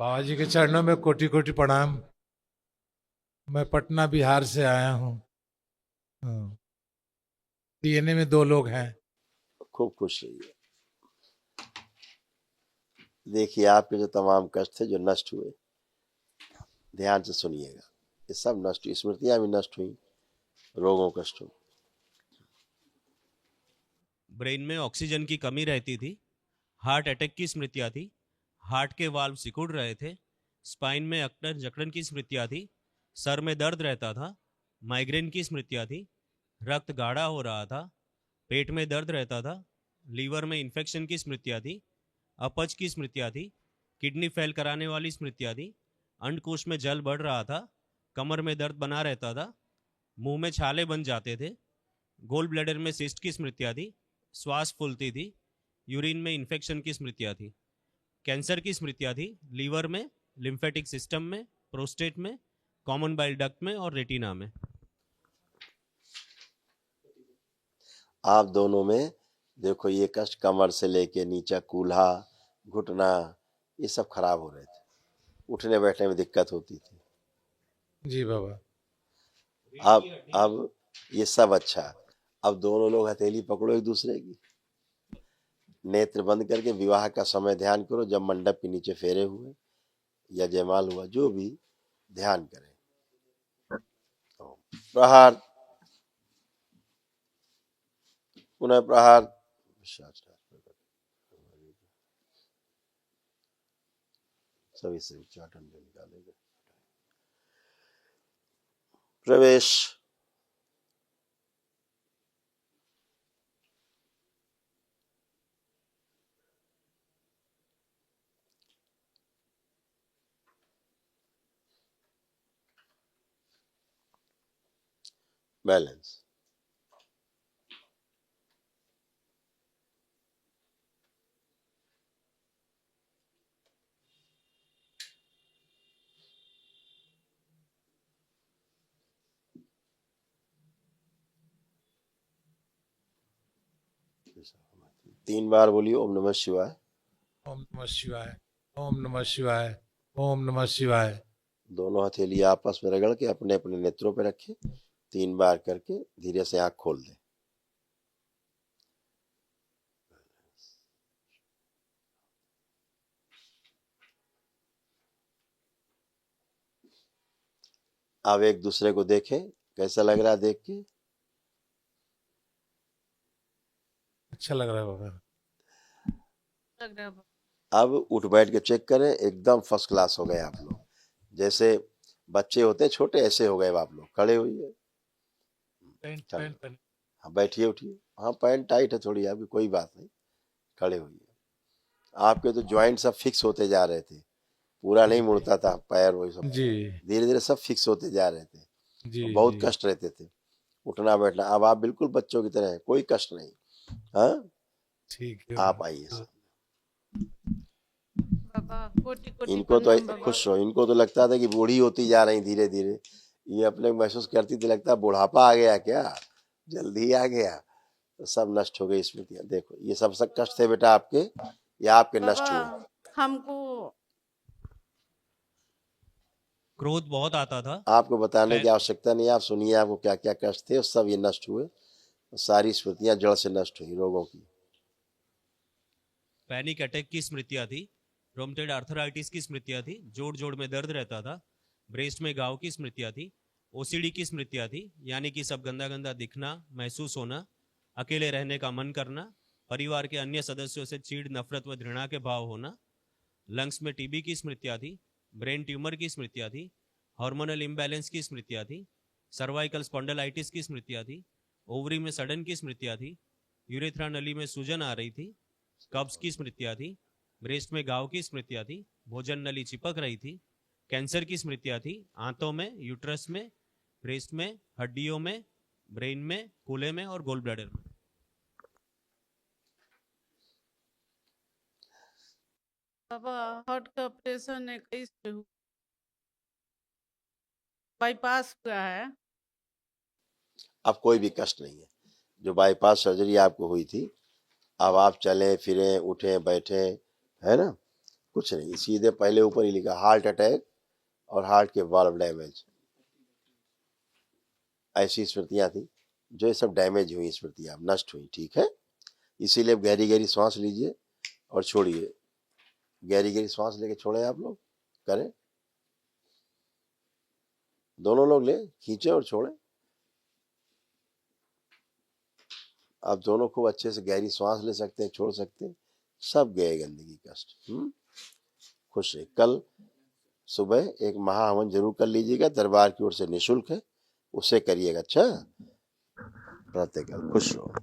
बाबा जी के चरणों में कोटि कोटि प्रणाम। मैं पटना बिहार से आया हूँ। डीएनए में दो लोग हैं। खूब खुश रहिए। देखिए आपके जो तमाम कष्ट थे जो नष्ट हुए, ध्यान से सुनिएगा, ये सब नष्ट हुई, स्मृतियां भी नष्ट हुई, रोगों कष्ट हुए। ब्रेन में ऑक्सीजन की कमी रहती थी, हार्ट अटैक की स्मृतियां थी, हार्ट के वाल्व सिकुड़ रहे थे, स्पाइन में अकड़न जकड़न की स्मृतियां थी, सर में दर्द रहता था, माइग्रेन की स्मृतियां थी, रक्त गाढ़ा हो रहा था, पेट में दर्द रहता था, लीवर में इन्फेक्शन की स्मृतियां थी, अपच की स्मृतियां थी, किडनी फेल कराने वाली स्मृतियां थी, अंडकोश में जल बढ़ रहा था, कमर में दर्द बना रहता था, मुंह में छाले बन जाते थे, गोल ब्लैडर में सिस्ट की स्मृतियां थी, श्वास फूलती थी, यूरिन में इन्फेक्शन की स्मृतियां थी, कैंसर की स्मृतियां थी, लीवर में, लिम्फेटिक सिस्टम में, प्रोस्टेट में, कॉमन बाइल डक्ट में और रेटिना में। आप दोनों में देखो ये कष्ट कमर से लेके नीचे कूल्हा, घुटना, ये सब खराब हो रहे थे, उठने बैठने में दिक्कत होती थी। जी बाबा। अब ये सब अच्छा। अब दोनों लोग हथेली पकड़ो एक दूसरे की, नेत्र बंद करके विवाह का समय ध्यान करो, जब मंडप के नीचे फेरे हुए या जयमाल हुआ, जो भी ध्यान करें। प्रहार, पुनः प्रहार, सभी से उच्चाटन निकालेगा। प्रवेश, बैलेंस, तीन बार बोलिए ओम नमः शिवाय। ओम नमः शिवाय, ओम नमः शिवाय, ओम नमः शिवाय। दोनों हथेली आपस में रगड़ के अपने अपने नेत्रों पे रखें, 3 बार करके धीरे से आंख खोल दें। अब एक दूसरे को देखें, कैसा लग रहा है देख के? अच्छा लग रहा है बाबा। लग रहा है। अब उठ बैठ के चेक करें, एकदम फर्स्ट क्लास हो गए आप लोग, जैसे बच्चे होते हैं छोटे, ऐसे हो गए आप लोग। खड़े होइए, पैंट। हाँ बैठिए उठिए, हाँ पैंट टाइट है थोड़ी आपकी, कोई बात नहीं, खड़े होइए। आपके तो ज्वाइंट सब फिक्स होते जा रहे थे, पूरा नहीं मुड़ता था पैर, वही सब जी धीरे धीरे सब फिक्स होते जा रहे थे, जी बहुत जी। कष्ट रहते थे उठना बैठना। अब आप बिल्कुल बच्चों की तरह हैं, कोई कष्ट नहीं। हाँ ठीक है आप बाबा। आइए। बाबा कोटि कोटि इनको तो प्रणाम बाबा। खुश रहो, इनको तो लगता था कि बूढ़ी होती जा रही धीरे धीरे, ये अपने महसूस करती थी, लगता है बुढ़ापा आ गया क्या, जल्दी आ गया। तो सब नष्ट हो गई स्मृतियां। देखो ये सब सब कष्ट थे बेटा आपके, ये आपके नष्ट बाबा हुए। हमको क्रोध बहुत आता था, आपको बताने की आवश्यकता नहीं, आप सुनिए आपको क्या क्या कष्ट थे, सब ये नष्ट हुए, सारी स्मृतियां जड़ से नष्ट हुई रोगों की। पैनिक अटैक की स्मृतियां थी, रोमटेड आर्थराइटिस की स्मृतियां थी, जोड़ जोड़ में दर्द रहता था, ब्रेस्ट में घाव की स्मृतियां थी, ओसीडी की स्मृतियां थी, यानी कि सब गंदा गंदा दिखना, महसूस होना, अकेले रहने का मन करना, परिवार के अन्य सदस्यों से चीड़ नफरत व घृणा के भाव होना, लंग्स में टीबी की स्मृतियां थी, ब्रेन ट्यूमर की स्मृतियां थी, हार्मोनल इम्बैलेंस की स्मृतियां थी, सर्वाइकल स्पॉन्डलाइटिस की स्मृतियां थी, ओवरी में सडन की स्मृतियां थी, यूरेथ्रा नली में सूजन आ रही थी, कब्ज की स्मृतियां थी, ब्रेस्ट में घाव की स्मृतियां थी, भोजन नली चिपक रही थी, कैंसर की स्मृतियां थी, आंतों में, यूट्रस में, ब्रेस्ट में, हड्डियों में, ब्रेन में, कूल्हे में और गोल ब्लैडर में। बाबा हार्ट का ऑपरेशन 21 पे बाईपास हुआ है। अब कोई भी कष्ट नहीं है, जो बाईपास सर्जरी आपको हुई थी, अब आप चलें फिरें उठें बैठें, है ना, कुछ नहीं, सीधे पहले ऊपर ही लिखा हार्ट अटैक और हार्ट के वाल्व डैमेज, ऐसी स्मृतियां थी जो ये सब डैमेज हुई स्मृतियां, नष्ट हुई। ठीक है, इसीलिए अब गहरी गहरी सांस लीजिए और छोड़िए। गहरी गहरी सांस लेके छोड़े, आप लोग करें, दोनों लोग ले, खींचे और छोड़े। आप दोनों खूब अच्छे से गहरी सांस ले सकते हैं, छोड़ सकते हैं, सब गए गंदगी कष्ट। खुश रहिए। कल सुबह एक महाहवन जरूर कर लीजिएगा, दरबार की ओर से निःशुल्क है, उसे करिएगा। अच्छा, प्रातःकाल खुश रहो।